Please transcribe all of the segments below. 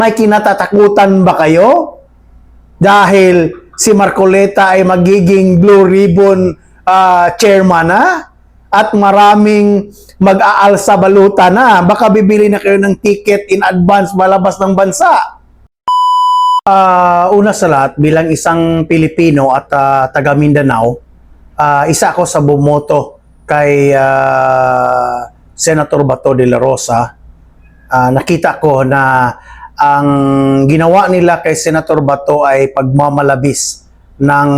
May kinatatakutan ba kayo? Dahil si Marcoleta ay magiging Blue Ribbon chairman na? At maraming mag-aalsa baluta na. Baka bibili na kayo ng ticket in advance malabas ng bansa. Una sa lahat, bilang isang Pilipino at taga Mindanao, isa ako sa bumoto kay Senator Bato de la Rosa. Nakita ko na ang ginawa nila kay Senator Bato ay pagmamalabis ng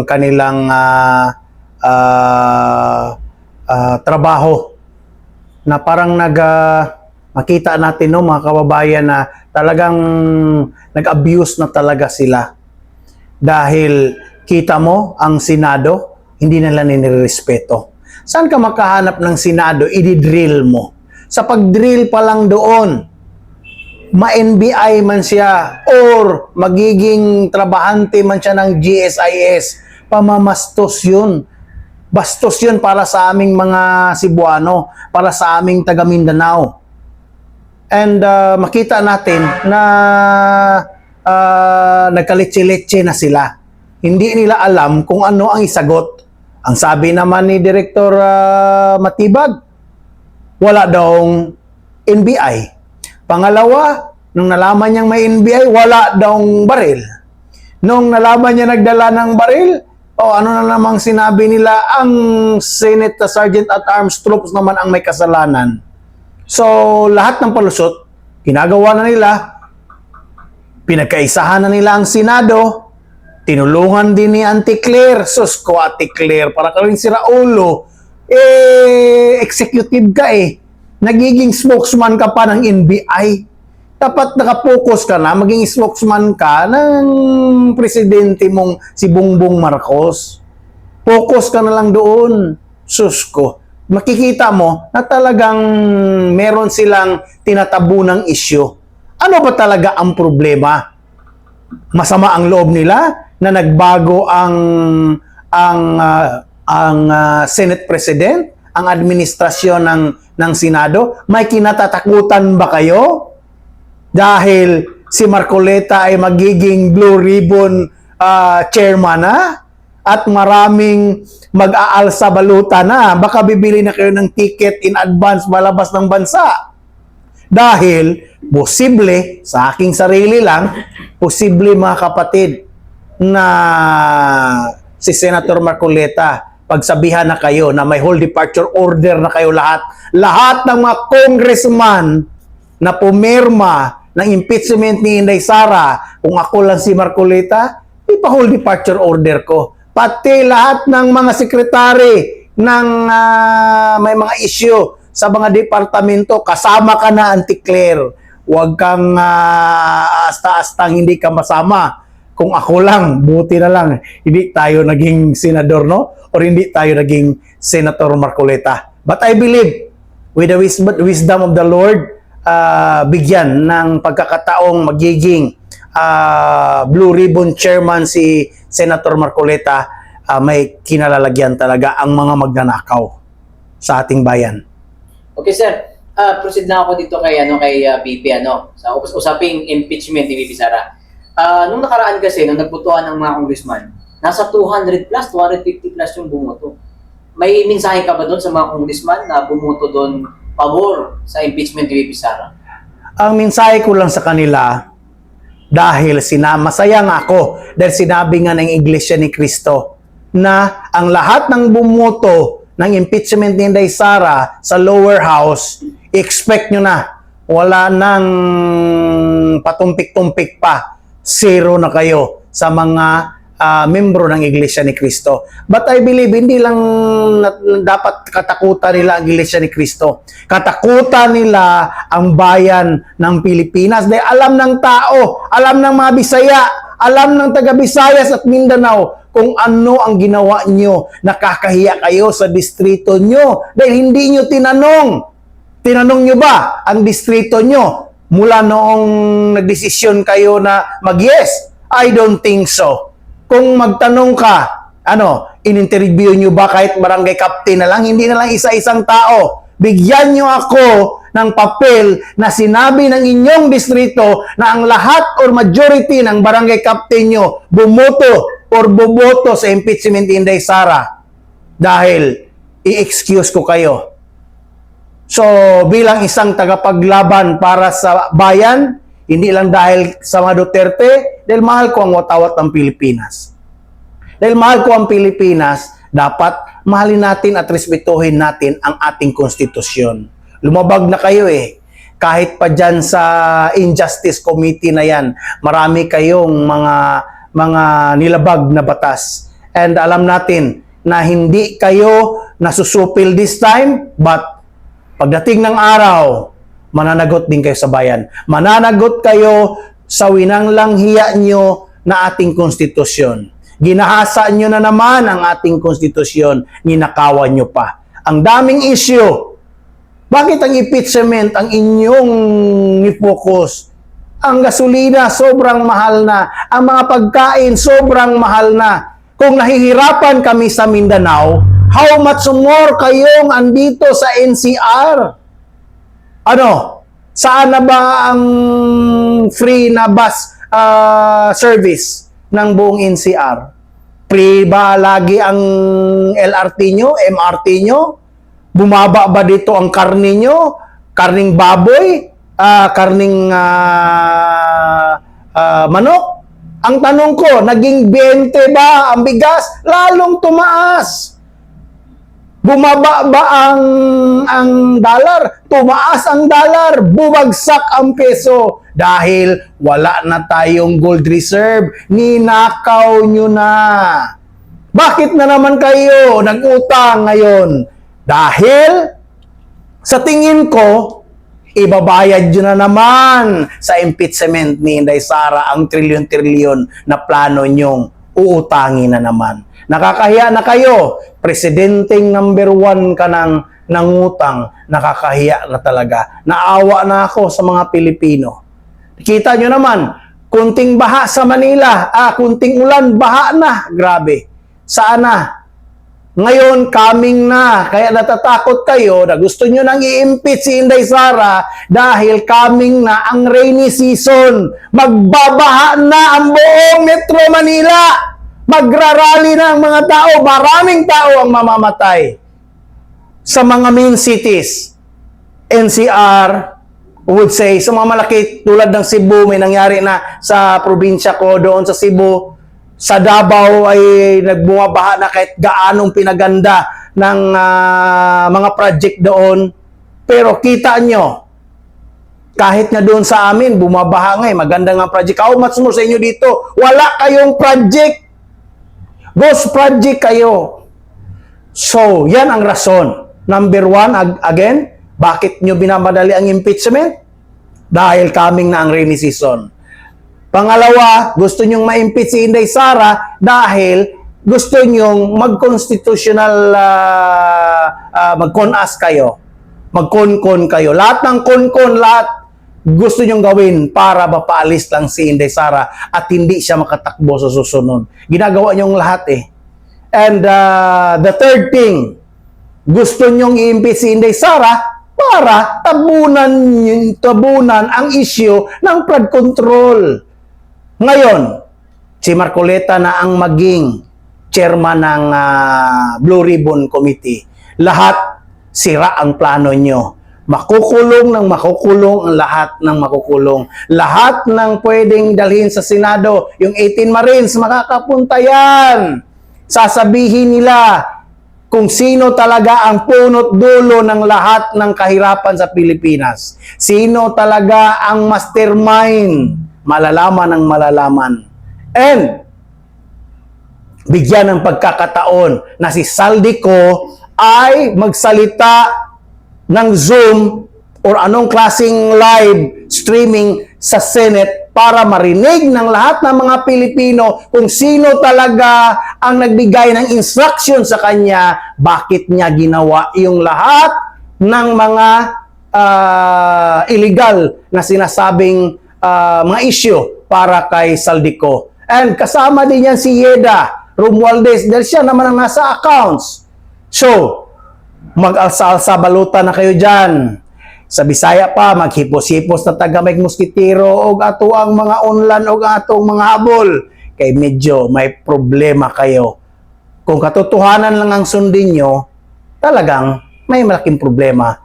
kanilang trabaho na parang makita natin no mga kababayan na talagang nag-abuse na talaga sila dahil kita mo ang Senado hindi nila ninirespeto. Saan ka makahanap ng Senado? I-drill mo. Sa pag-drill pa lang doon, ma-NBI man siya or magiging trabahante man siya ng GSIS, pamamastos yun. Bastos yun para sa aming mga Cebuano, para sa aming taga Mindanao. And makita natin na nagkalitsi-litsi na sila. Hindi nila alam kung ano ang isagot. Ang sabi naman ni Director Matibag, wala daw NBI. Pangalawa, nung nalaman niyang may NBI, wala daw baril. Nung nalaman niya nagdala ng baril, ano na namang sinabi nila, ang Senate Sergeant at Arms Troops naman ang may kasalanan. So, lahat ng palusot, ginagawa na nila, pinagkaisahan na nila ang Senado, tinulungan din ni Auntie Claire, sus ko Ate Claire, para ka rin si Raulo, executive ka nagiging spokesman ka pa ng NBI. Dapat nakapokus ka na, maging spokesman ka ng presidente mong si Bongbong Marcos. Focus ka na lang doon. Sus ko. Makikita mo na talagang meron silang tinatabu ng isyu. Ano ba talaga ang problema? Masama ang loob nila na nagbago ang Senate President, ang administrasyon ng Senado? May kinatatakutan ba kayo? Dahil si Marcoleta ay magiging Blue Ribbon chairman na at maraming mag-aalsa baluta na. Baka bibili na kayo ng ticket in advance malabas ng bansa. Dahil posible, sa aking sarili lang, posible mga kapatid na si Senator Marcoleta, pagsabihan na kayo na may whole departure order na kayo lahat. Lahat ng mga congressman na pumirma ng impeachment ni Inday Sara, kung ako lang si Marcoleta, ipa-whole departure order ko. Pati lahat ng mga sekretary ng may mga issue sa mga departamento, kasama ka na, Auntie Claire. Huwag kang asta-astang hindi ka masama. Kung ako lang, buti na lang, hindi tayo naging senador, no? Or hindi tayo naging Senator Marcoleta. But I believe, with the wisdom of the Lord, bigyan ng pagkakataong magiging Blue Ribbon Chairman si Senator Marcoleta, may kinalalagyan talaga ang mga magnanakaw sa ating bayan. Okay, sir. Proceed na ako dito kay BP sa usaping impeachment ni BP Sara. Nung nakaraan kasi nung nagbotohan ng mga congressman, nasa 200 plus, 250 plus yung bumoto. May mensahe ka ba doon sa mga congressman na bumoto doon pabor sa impeachment ni BP Sara? Ang mensahe ko lang sa kanila, dahil masaya nga ako dahil sinabi nga ng Iglesia ni Cristo na ang lahat ng bumoto ng impeachment ni Inday Sara sa lower house, expect nyo na wala nang patumpik-tumpik pa, zero na kayo sa mga membro ng Iglesia ni Cristo. But I believe, hindi lang dapat katakutan nila ang Iglesia ni Cristo. Katakutan nila ang bayan ng Pilipinas. Dahil alam ng tao, alam ng mga Bisaya, alam ng taga-Visayas at Mindanao kung ano ang ginawa nyo. Nakakahiya kayo sa distrito nyo. Dahil hindi nyo tinanong. Tinanong nyo ba ang distrito nyo mula noong nagdesisyon kayo na mag-yes? I don't think so. Kung magtanong ka, in-interview nyo ba kahit barangay captain na lang, hindi na lang isa-isang tao, bigyan nyo ako ng papel na sinabi ng inyong distrito na ang lahat or majority ng barangay captain nyo bumoto or boboto sa impeachment ni Inday Sara dahil i-excuse ko kayo. So, bilang isang tagapaglaban para sa bayan, hindi lang dahil sa mga Duterte, dahil mahal ko ang watawat ng Pilipinas. Dahil mahal ko ang Pilipinas, dapat mahalin natin at respetuhin natin ang ating konstitusyon. Lumabag na kayo eh. Kahit pa dyan sa Injustice Committee na yan, marami kayong mga nilabag na batas. And alam natin na hindi kayo nasusupil this time, but pagdating ng araw, mananagot din kayo sa bayan. Mananagot kayo sa winanglang hiya nyo na ating konstitusyon. Ginahasa nyo na naman ang ating konstitusyon, ninakawan nyo pa. Ang daming issue. Bakit ang impeachment ang inyong i-focus? Ang gasolina sobrang mahal na. Ang mga pagkain sobrang mahal na. Kung nahihirapan kami sa Mindanao, how much more kayong andito sa NCR? Ano? Saan na ba ang free na bus service ng buong NCR? Free ba lagi ang LRT nyo, MRT nyo? Bumaba ba dito ang karne nyo? Karning baboy? Karning manok? Ang tanong ko, naging 20 ba ang bigas? Lalong tumaas. Bumaba ba ang dollar? Tumaas ang dollar, bumagsak ang peso dahil wala na tayong gold reserve. Ninakaw nyo na. Bakit na naman kayo nag-utang ngayon? Dahil sa tingin ko, ibabayad nyo na naman sa impeachment ni Inday Sara ang trilyon-trilyon na plano nyong uutangin na naman. Nakakahiya na kayo. Presidenteng number 1 ka ng nangutang. Nakakahiya na talaga. Naawa na ako sa mga Pilipino. Kita nyo naman, kunting baha sa Manila. Kunting ulan, baha na. Grabe. Saan na? Ngayon, coming na. Kaya natatakot kayo na gusto nyo nang i-impeach si Inday Sara dahil coming na ang rainy season. Magbabaha na ang buong Metro Manila. Magrarally na ang mga tao. Maraming tao ang mamamatay. Sa mga main cities, NCR, would say, sa mga malaki tulad ng Cebu, may nangyari na sa probinsya ko doon sa Cebu. Sa Davao ay nagbumabaha na kahit gaanong pinaganda ng mga project doon. Pero kita nyo, kahit nga doon sa amin, bumabaha nga eh, maganda nga project. How much more sa inyo dito? Wala kayong project. Ghost project kayo. So, yan ang rason. Number 1, again, bakit nyo binamadali ang impeachment? Dahil coming na ang rainy season. Pangalawa, gusto nyong ma-impeach si Inday Sara dahil gusto nyong mag-constitutional mag-con-as kayo. Mag-con-con kayo. Lahat ng con-con, lahat gusto nyong gawin para mapaalis lang si Inday Sara at hindi siya makatakbo sa susunod. Ginagawa nyong lahat eh. And the third thing, gusto nyong i-impeach si Inday Sara para tabunan ang issue ng flood control. Ngayon, si Marcoleta na ang maging chairman ng Blue Ribbon Committee. Lahat sira ang plano nyo. Makukulong ng makukulong ang lahat ng makukulong. Lahat ng pwedeng dalhin sa Senado, yung 18 Marines, makakapunta yan. Sasabihin nila kung sino talaga ang punot dulo ng lahat ng kahirapan sa Pilipinas. Sino talaga ang mastermind. Malalaman ang malalaman. And bigyan ng pagkakataon na si Saldico ay magsalita ng Zoom or anong klaseng live streaming sa Senate para marinig ng lahat ng mga Pilipino kung sino talaga ang nagbigay ng instruction sa kanya, bakit niya ginawa yung lahat ng mga illegal na sinasabing mga issue para kay Saldico. And kasama din yan si Yeda Romualdez dahil siya naman ang nasa accounts. So, mag-alsa-alsa balutan na kayo dyan. Sa Bisaya pa, maghipos-hipos na taga may muskitiro o ato ang mga unlan o atong mga habol. Kay medyo may problema kayo. Kung katotohanan lang ang sundin nyo, talagang may malaking problema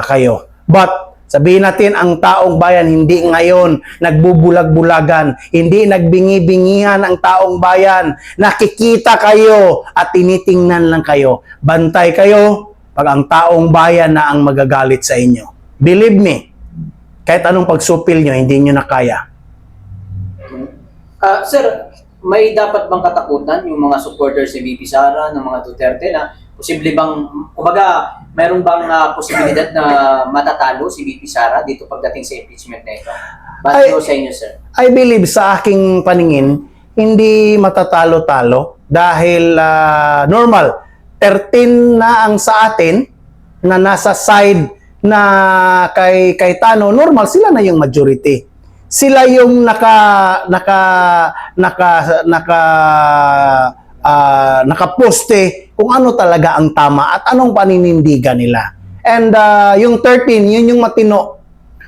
kayo. But sabihin natin, ang taong bayan hindi ngayon nagbubulag-bulagan, hindi nagbingi-bingihan ang taong bayan. Nakikita kayo at tinitingnan lang kayo. Bantay kayo pag ang taong bayan na ang magagalit sa inyo. Believe me, kahit anong pagsupil nyo, hindi nyo na kaya. Sir, may dapat bang katakutan yung mga supporters ni VP Sara, ng mga Duterte na posible bang, kumbaga, mayroon bang posibilidad na matatalo si VP Sara dito pagdating sa impeachment na ito? Ba't sa inyo, sir? I believe sa aking paningin, hindi matatalo-talo dahil normal, 13 na ang sa atin na nasa side na kay Tano, normal sila na yung majority. Sila yung nakaposte kung ano talaga ang tama at anong paninindigan nila. And yung 13, yun yung matino.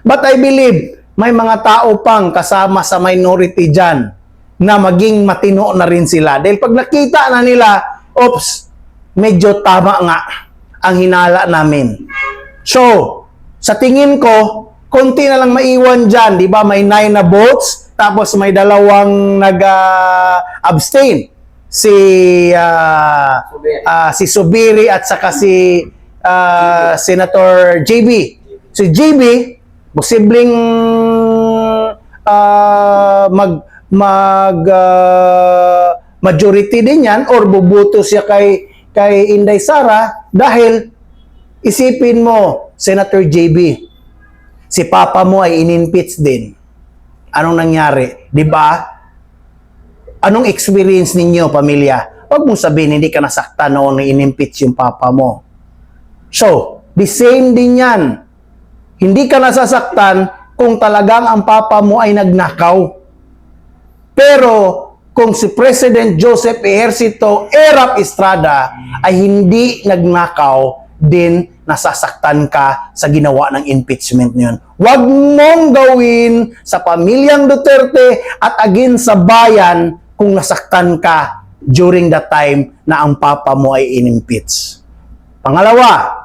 But I believe may mga tao pang kasama sa minority dyan na maging matino na rin sila. Dahil pag nakita na nila, oops, medyo tama nga ang hinala namin. So, sa tingin ko, konti na lang maiwan dyan. Di ba? May 9 na votes, tapos may 2 nag-abstain. Si Subiri at saka si Senator JB. Si JB, posibleng majority din yan or bubuto siya kay Inday Sara dahil isipin mo, Senator JB, si papa mo ay in-impeach din. Anong nangyari? Di ba? Anong experience ninyo, pamilya? Huwag mong sabihin, hindi ka nasaktan noon na in-impeach yung papa mo. So, the same din yan. Hindi ka nasasaktan kung talagang ang papa mo ay nagnakaw. Pero, kung si President Joseph Ejercito Erap Estrada ay hindi nagnakaw, din nasasaktan ka sa ginawa ng impeachment niyon. Huwag mong gawin sa pamilyang Duterte at agin sa bayan kung nasaktan ka during the time na ang papa mo ay in-impeach. Pangalawa,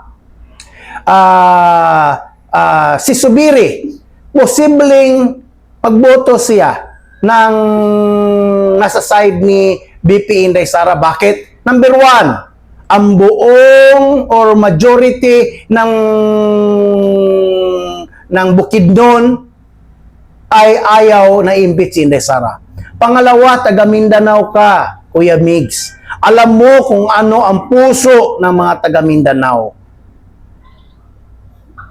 si Subiri, posibleng pagboto siya ng nasa side ni BP Inday Sara. Bakit? Number 1, ang buong or majority ng Bukidnon ay ayaw na impeach si Inday Sara. Pangalawa, taga Mindanao ka, Kuya Migs. Alam mo kung ano ang puso ng mga taga Mindanao.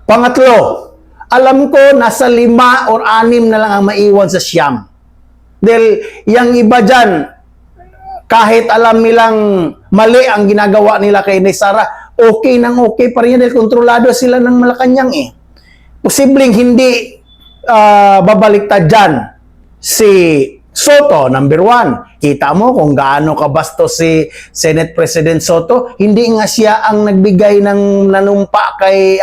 Pangatlo, alam ko nasa 5 or 6 na lang ang maiwan sa siyam. Dahil yung iba dyan, kahit alam nilang mali ang ginagawa nila kay Inday Sara, okay nang okay pa rin dahil kontrolado sila ng Malacanang eh. Posibleng hindi babaliktad dyan si Soto, number 1. Kita mo kung gaano kabastos si Senate President Soto. Hindi nga siya ang nagbigay ng nanumpa kay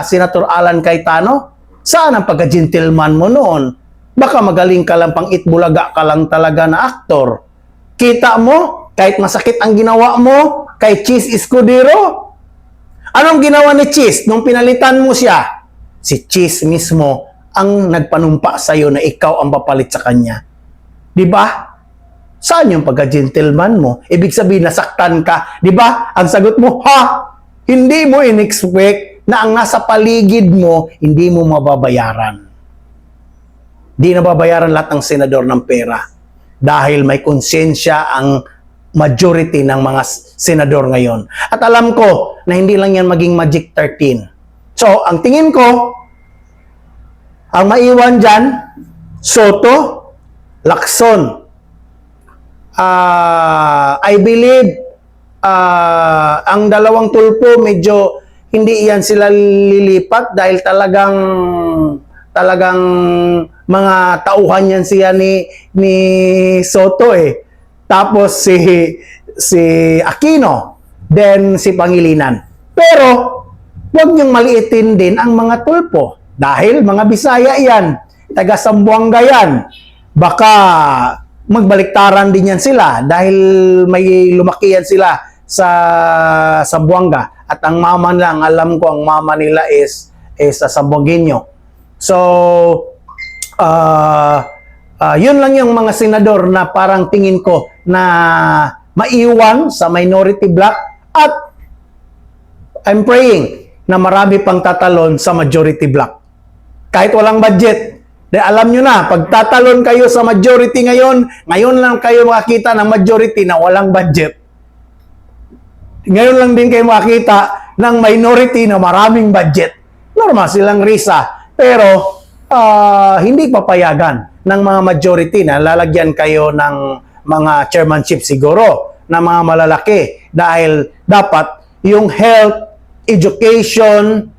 Senator Alan Cayetano. Saan ang pagka-gentleman mo noon? Baka magaling ka lang pang itbulaga ka lang talaga na aktor. Kita mo, kahit masakit ang ginawa mo kay Cheese Escudero. Anong ginawa ni Cheese nung pinalitan mo siya? Si Cheese mismo ang nagpanumpa sa'yo na ikaw ang papalit sa kanya. Di ba? Saan yung pagka-gentleman mo? Ibig sabihin, nasaktan ka. Di ba? Ang sagot mo, hindi mo in-expect na ang nasa paligid mo, hindi mo mababayaran. Di nababayaran lahat ng senador ng pera dahil may konsensya ang majority ng mga senador ngayon. At alam ko na hindi lang yan maging Magic 13. So, ang tingin ko, ang maiwan dyan, Soto, Lacson. I believe ang dalawang tulpo medyo hindi yan sila lilipat dahil talagang mga tauhan yan siya ni Soto eh. Tapos si Aquino, then si Pangilinan. Pero, huwag niyong maliitin din ang mga tulpo. Dahil mga Bisaya yan, taga Zamboanga yan. Baka magbaliktaran din yan sila dahil may lumaki yan sila sa Zamboanga. At ang mama nila, ang alam ko, ang mama nila is sa Zamboangueño. So, yun lang yung mga senador na parang tingin ko na maiwan sa minority bloc at I'm praying na marami pang tatalon sa majority bloc. Kahit walang budget. Dahil alam nyo na, pag tatalon kayo sa majority ngayon lang kayo makakita ng majority na walang budget. Ngayon lang din kayo makakita ng minority na maraming budget. Normal silang risa. Pero, hindi papayagan ng mga majority na lalagyan kayo ng mga chairmanship siguro na mga malalaki. Dahil dapat yung health, education,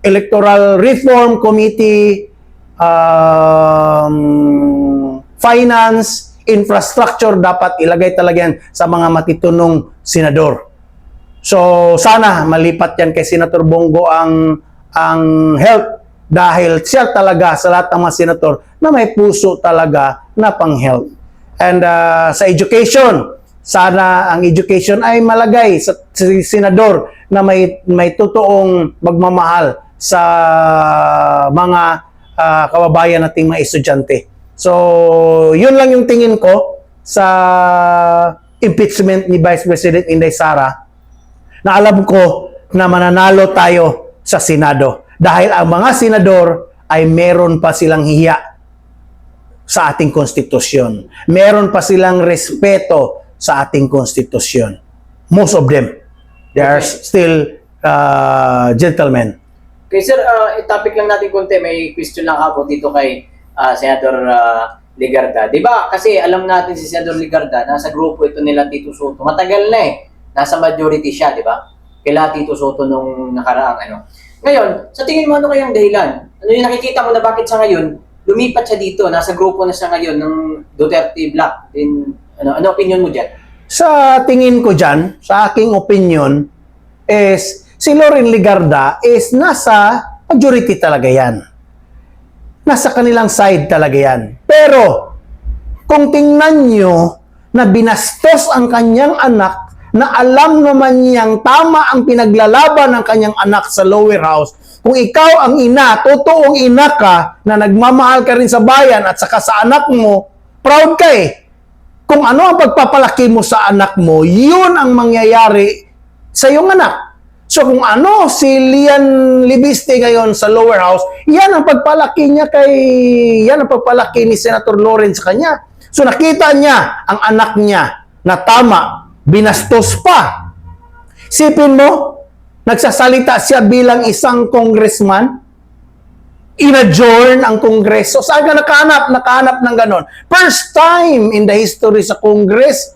electoral reform committee, finance, infrastructure dapat ilagay talaga yan sa mga matitunong senador. So sana malipat yan kay Senator Bongo ang health dahil siya talaga sa lahat ng mga senator na may puso talaga na pang-health. And sa education, sana ang education ay malagay sa senador na may totoong magmamahal sa mga kababayan nating mga estudyante. So, yun lang yung tingin ko sa impeachment ni Vice President Inday Sara na alam ko na mananalo tayo sa Senado. Dahil ang mga senador ay meron pa silang hiya sa ating konstitusyon. Meron pa silang respeto sa ating konstitusyon. Most of them. They are still gentlemen. Okay, sir, topic lang natin konti. May question lang ako dito kay Senator Legarda. Di ba? Kasi alam natin si Senator Legarda, nasa grupo ito nila Tito Soto. Matagal na eh. Nasa majority siya, di ba? Kila Tito Soto nung nakaraang ano. Ngayon, sa tingin mo ano kayang dahilan? Ano yung nakikita mo na bakit sa ngayon, lumipat siya dito, nasa grupo na siya ngayon ng Duterte Bloc. Ano opinion mo dyan? Sa tingin ko dyan, sa aking opinion, is si Loren Legarda is nasa majority talaga yan. Nasa kanilang side talaga yan. Pero, kung tingnan nyo na binastos ang kanyang anak, na alam naman niyang tama ang pinaglalaban ng kanyang anak sa lower house, kung ikaw ang ina, totoong ina ka, na nagmamahal ka rin sa bayan at saka sa anak mo, proud ka eh. Kung ano ang pagpapalaki mo sa anak mo, yun ang mangyayari sa iyong anak. So kung ano si Lian Libiste ngayon sa lower house, yan ang pagpalaki niya yan ang pagpalaki ni Senator Loren sa kanya. So nakita niya ang anak niya na tama, binastos pa. Sipin mo, nagsasalita siya bilang isang congressman, in-adjourn ang kongreso. Saan ka nakahanap ng ganon? First time in the history sa Congress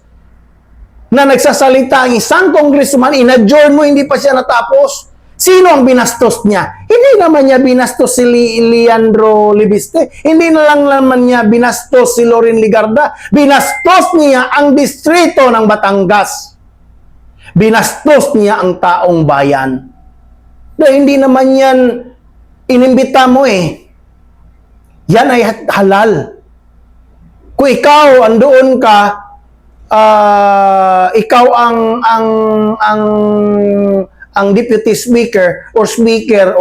na nagsasalita ang isang congressman, in-adjourn mo, hindi pa siya natapos. Sino ang binastos niya? Hindi naman niya binastos si Leandro Libiste. Hindi na lang naman niya binastos si Loren Legarda. Binastos niya ang distrito ng Batangas. Binastos niya ang taong bayan. Dahil hindi naman yan inimbita mo eh. Yan ay halal. Kung ikaw andoon ka, ikaw ang deputy speaker or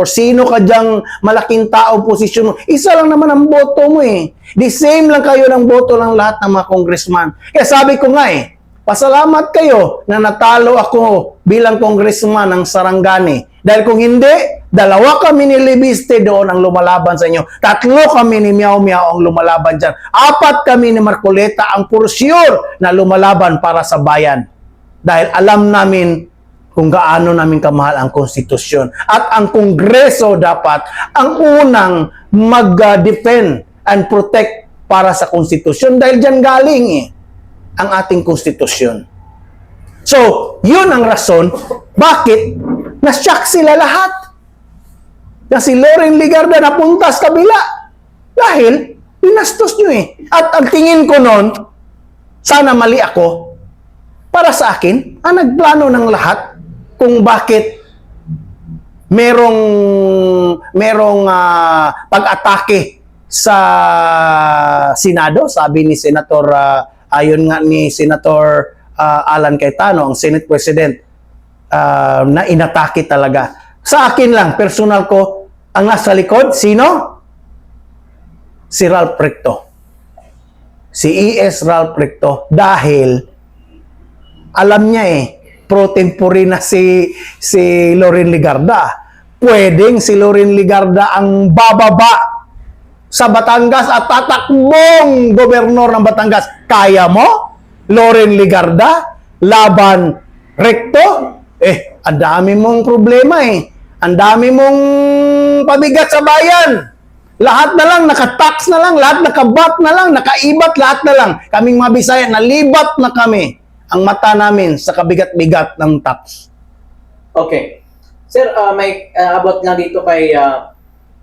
sino ka diyang malaking tao posisyon mo, isa lang naman ang boto mo eh. The same lang kayo ng boto ng lahat ng mga congressman. Kaya sabi ko nga eh, pasalamat kayo na natalo ako bilang congressman ng Sarangani. Dahil kung hindi, dalawa kami ni Libiste doon ang lumalaban sa inyo. Tatlo kami ni Miao Miao ang lumalaban dyan. 4 kami ni Marcoleta ang for sure na lumalaban para sa bayan. Dahil alam namin kung gaano namin kamahal ang konstitusyon. At ang Kongreso dapat ang unang mag-defend and protect para sa konstitusyon. Dahil dyan galing eh, ang ating konstitusyon. So, yun ang rason bakit na-shock sila lahat. Na si Loren Legarda napunta sa kabila. Dahil, pinastos nyo eh. At ang tingin ko nun, sana mali ako. Para sa akin, ang nagplano ng lahat kung bakit merong pag-atake sa Senado, sabi ni Senator ayon nga ni Senator Alan Cayetano, ang Senate President, na inatake talaga. Sa akin lang, personal ko, ang nasa likod, sino? Si Ralph Recto. Si E.S. Ralph Recto. Dahil, alam niya pro tempore na si Loren Legarda. Pwedeng si Loren Legarda ang bababa sa Batangas at tatakbong gobernador ng Batangas. Kaya mo? Loren Legarda? Laban Recto? Ang dami mong problema Ang dami mong pabigat sa bayan. Lahat na lang, nakatax na lang, lahat nakabat na lang, nakaibat, lahat na lang. Kaming mga Bisaya, nalibat na kami ang mata namin sa kabigat-bigat ng tax. Okay. Sir, may abot lang dito kay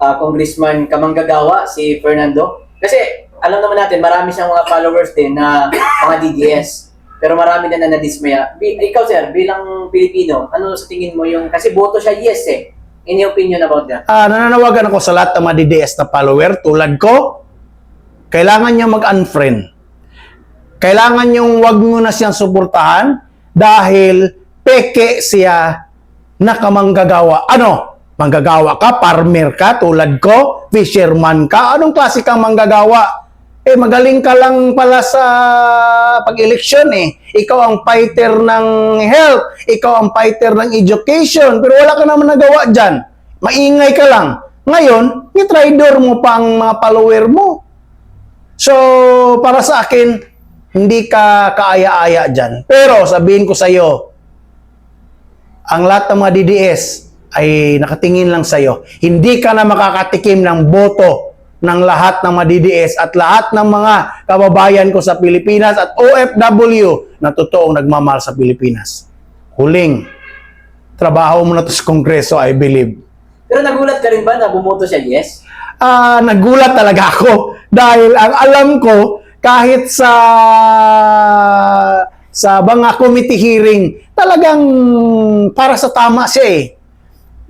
Congressman Kamanggagawa, si Fernando. Kasi alam naman natin, marami siyang mga followers din na mga DDS. Pero marami na nadismaya. Ikaw, sir, bilang Pilipino, ano sa tingin mo yung... Kasi boto siya yes Any opinion about that? Nananawagan ako sa lahat ng mga DDS na follower tulad ko. Kailangan niya mag-unfriend. Kailangan niyong wag mo na siyang suportahan dahil peke siya na kamanggagawa. Ano? Manggagawa ka? Farmer ka? Tulad ko? Fisherman ka? Anong klase kang manggagawa? Magaling ka lang pala sa pag-eleksyon Ikaw ang fighter ng health. Ikaw ang fighter ng education. Pero wala ka naman nagawa dyan. Maingay ka lang. Ngayon, ni-traitor mo pa ang mga follower mo. So, para sa akin, hindi ka kaaya-aya dyan. Pero, sabihin ko sa'yo, ang lahat ng mga DDS ay nakatingin lang sa'yo. Hindi ka na makakatikim ng boto ng lahat ng mga DDS at lahat ng mga kababayan ko sa Pilipinas at OFW na totoong nagmamahal sa Pilipinas. Huling, trabaho mo na to sa Kongreso, I believe. Pero nagulat ka rin ba na bumoto siya yes? Nagulat talaga ako dahil ang alam ko, kahit sa mga committee hearing, talagang para sa tama siya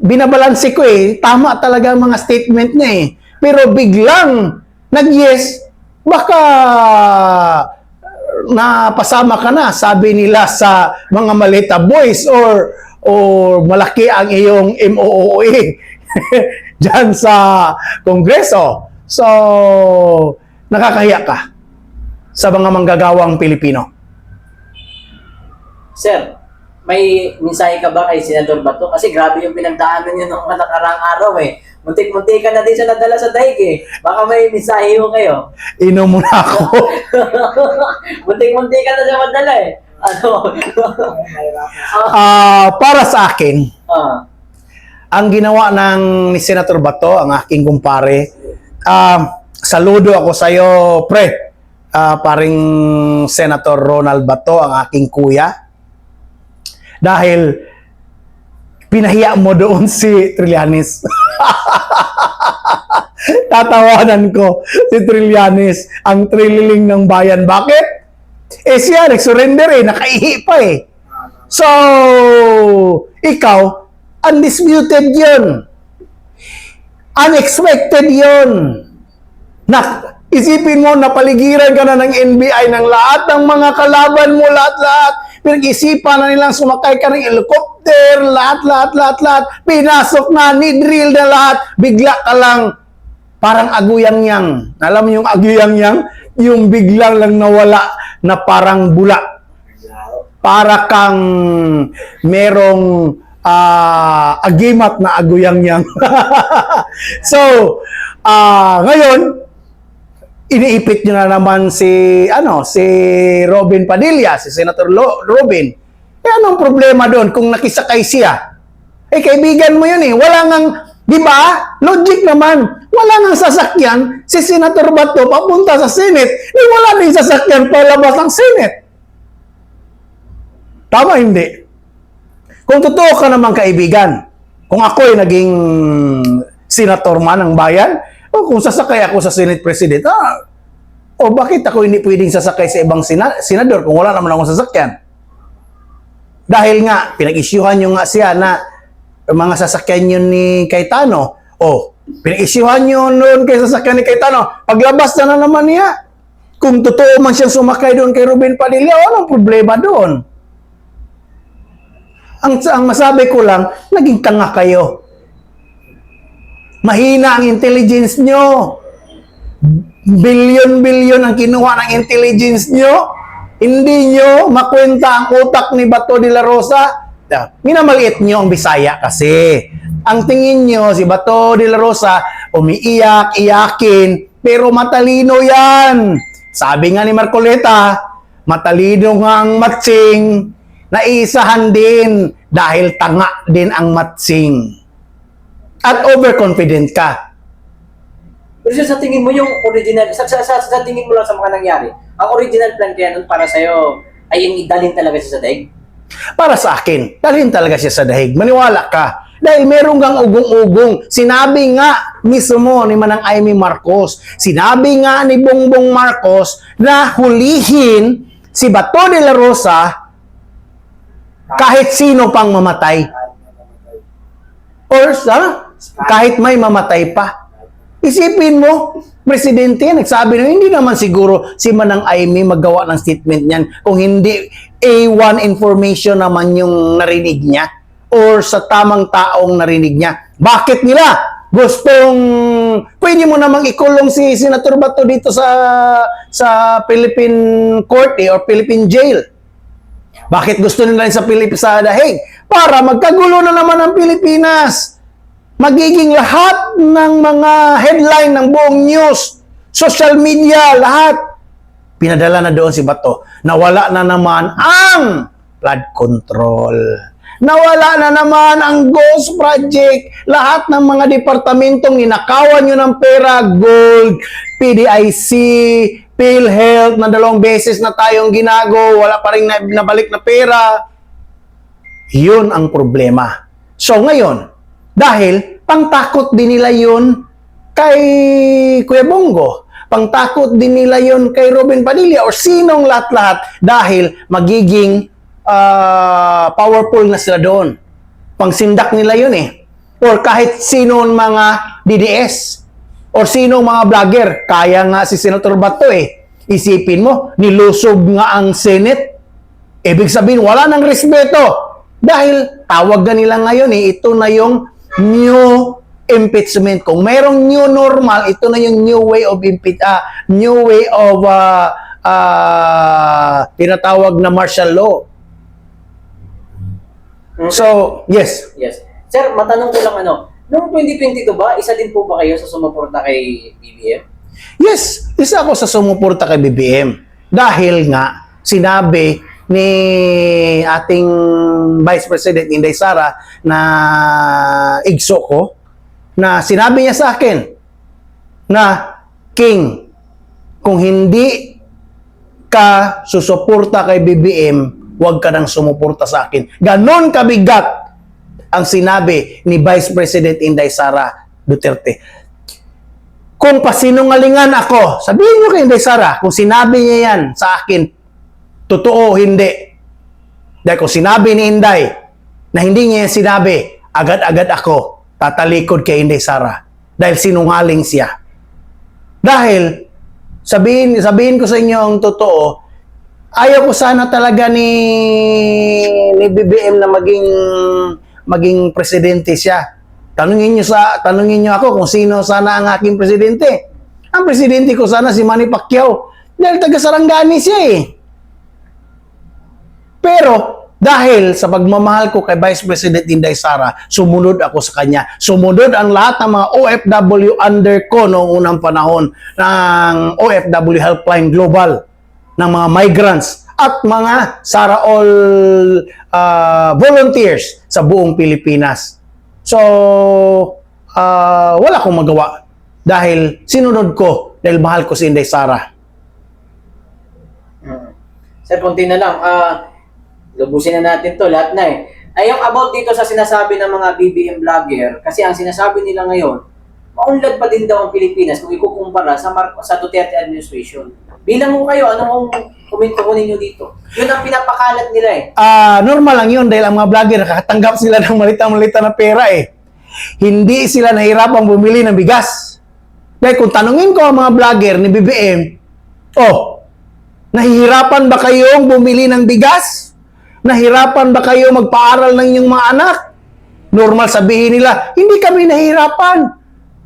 Binabalanse ko tama talaga ang mga statement niya Pero biglang nag-yes, baka napasama ka na, sabi nila sa mga Maleta Boys or malaki ang iyong MOOE dyan sa Kongreso. So, nakakahiya ka sa mga manggagawang Pilipino. Sir, may mensahe ka ba kay Senator Bato? Kasi grabe yung pinagdaanan niya noong nakarang araw Muntik-muntik ka na din siya nadala sa daig Baka may mensahe mo kayo. Inom muna ako. Muntik-muntik ka na siya madala Ano? Para sa akin, ang ginawa ni Senator Bato, ang aking kumpare, saludo ako sa iyo, pre. Paring Senator Ronald Bato, ang aking kuya. Dahil pinahiya mo doon si Trillanes. Tatawanan ko si Trillanes, ang trililing ng bayan. Bakit? Siya, nag-surrender nakaihi pa So, ikaw, undisputed yun. Unexpected yun. Isipin mo, napaligiran ka na ng NBI ng lahat ng mga kalaban mo, lahat-lahat. Pinag-isipan na nilang sumakay ka ng helicopter, lahat. Pinasok na, ni-drill na lahat. Bigla ka lang, parang aguyang-yang. Alam mo yung aguyang-yang? Yung biglang lang nawala na parang bula. Para kang merong agimat na aguyang-yang. So, ngayon, iniipit nyo na naman si Robin Padilla, si Senator Robin. Anong problema doon kung nakisakay siya? Kaibigan mo yun Wala ngang, di ba? Logic naman. Wala ngang sasakyan si Senator Bato papunta sa Senate. Wala din sasakyan palabas ng Senate. Tama hindi? Kung totoo ka naman kaibigan, kung ako naging senator man ng bayan, o kung sasakay ako sa Senate President, O bakit ako hindi pwedeng sasakay sa ibang senador kung wala naman akong sasakyan? Dahil nga, pinag-isyuhan nyo nga siya na mga sasakyan yun ni Cayetano. O, pinag-isyuhan nyo noon kay sasakyan ni Cayetano. Paglabas na naman niya, kung totoo man siyang sumakay doon kay Ruben Padilla, walang problema doon. Ang masabi ko lang, naging tanga kayo. Mahina ang intelligence nyo. Bilyon-bilyon ang kinuha ng intelligence nyo. Hindi nyo makwenta ang utak ni Bato de la Rosa. Minamaliit nyo ang Bisaya kasi. Ang tingin nyo, si Bato de la Rosa, umiiyak, iyakin, pero matalino yan. Sabi nga ni Marcoleta, matalino nga ang Matsing, naisahan din dahil tanga din ang Matsing. At overconfident ka. Pero sa tingin mo yung original, sa tingin mo lang sa mga nangyari, ang original plan kaya nun para sa'yo ay yung idalhin talaga siya sa daig? Para sa akin, dalhin talaga siya sa dahig. Maniwala ka. Dahil meron kang ugong-ugong. Sinabi nga mismo ni Manang Amy Marcos, sinabi nga ni Bongbong Marcos na hulihin si Bato de la Rosa kahit sino pang mamatay. Or kahit may mamatay pa. Isipin mo, presidente, nagsabi na hindi naman siguro si Manang Amy magawa ng statement niyan kung hindi A1 information naman yung narinig niya or sa tamang taong narinig niya. Bakit nila gustong, pwede mo namang ikulong si Senator Bato dito sa Philippine Court or Philippine Jail. Bakit gusto nila sa sa dahig? Para magkagulo na naman ang Pilipinas. Magiging lahat ng mga headline ng buong news, social media, lahat, pinadala na doon si Bato. Nawala na naman ang flood control. Nawala na naman ang Ghost Project. Lahat ng mga departamentong ninakawan nyo ng pera, Gold, PDIC, PhilHealth, na 2 beses na tayong ginago, wala pa rin nabalik na pera. Yun ang problema. So ngayon, dahil pangtakot din nila yun kay Kuya Bongo, pangtakot din nila yun kay Ruben Padilla o sinong lahat-lahat dahil magiging powerful na sila doon. Pangsindak nila yun eh. Or kahit sinong mga DDS or sinong mga vlogger, kaya nga si Senator Bato eh. Isipin mo, nilusob nga ang Senate. Ibig sabihin, wala nang respeto. Dahil tawag na nila ngayon eh, ito na yung new impeachment. Kung merong new normal, ito na yung new way of tinatawag na martial law. So, yes. Yes. Sir, matanong ko lang noong 2022 ba, isa din po ba kayo sa sumuporta kay BBM? Yes, isa ako sa sumuporta kay BBM. Dahil nga, sinabi ni ating Vice President Inday Sara na igso ko, na sinabi niya sa akin na, King, kung hindi ka susuporta kay BBM, huwag ka nang sumuporta sa akin. Ganon kabigat ang sinabi ni Vice President Inday Sara Duterte. Kung pasinungalingan ako, sabihin niyo kay Inday Sara, kung sinabi niya yan sa akin, totoo o hindi. Dahil kung sinabi ni Inday na hindi niya yan sinabi, agad-agad ako tatalikod kay Inday Sara. Dahil sinungaling siya. Dahil, sabihin ko sa inyo ang totoo, ayaw ko sana talaga ni BBM na maging presidente siya. Tanungin niyo ako kung sino sana ang aking presidente. Ang presidente ko sana si Manny Pacquiao. Dahil taga Sarangani siya eh. Pero dahil sa pagmamahal ko kay Vice President Inday Sara, sumunod ako sa kanya. Sumunod ang lahat ng mga OFW under ko noong unang panahon ng OFW Helpline Global, ng mga migrants at mga Sara All volunteers sa buong Pilipinas. So, wala akong magawa dahil sinunod ko dahil mahal ko si Inday Sara. Sir, konti na lang. Lubusin na natin to lahat na eh. Ay, yung about dito sa sinasabi ng mga BBM vlogger, kasi ang sinasabi nila ngayon, maunlad pa din daw ang Pilipinas kung ikukumpara sa Duterte administration. Bilang mo kayo, anong comment ko ninyo dito? Yun ang pinapakalat nila eh. Normal lang yun dahil ang mga vlogger nakakatanggap sila ng malita-malita na pera eh. Hindi sila nahirapang bumili ng bigas. Dahil kung tanungin ko ang mga vlogger ni BBM, nahihirapan ba kayong bumili ng bigas? Nahirapan ba kayo magpaaral ng inyong mga anak? Normal sabihin nila, hindi kami nahihirapan.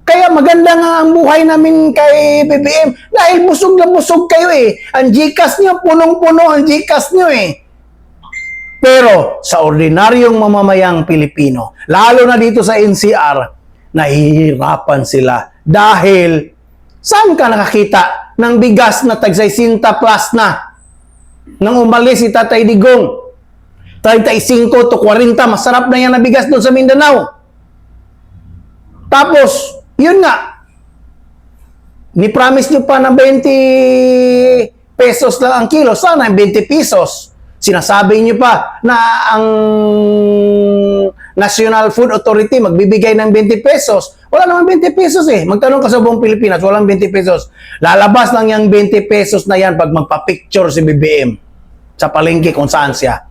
Kaya maganda nga ang buhay namin kay BBM dahil busog na busog kayo eh. Ang GCash niyo, punong-puno ang GCash niyo eh. Pero sa ordinaryong mamamayang Pilipino, lalo na dito sa NCR, nahihirapan sila dahil saan ka nakakita ng bigas na tag-60 plus na? Nang umalis si Tatay Digong, 35 to 40, masarap na yan na bigas doon sa Mindanao. Tapos, yun nga, ni-promise nyo pa na 20 pesos lang ang kilo. Sana 20 pesos. Sinasabi nyo pa na ang National Food Authority magbibigay ng 20 pesos. Wala naman 20 pesos eh. Magtanong ka sa buong Pilipinas, walang 20 pesos. Lalabas lang yung 20 pesos na yan pag magpa-picture si BBM sa palengke kung saan siya.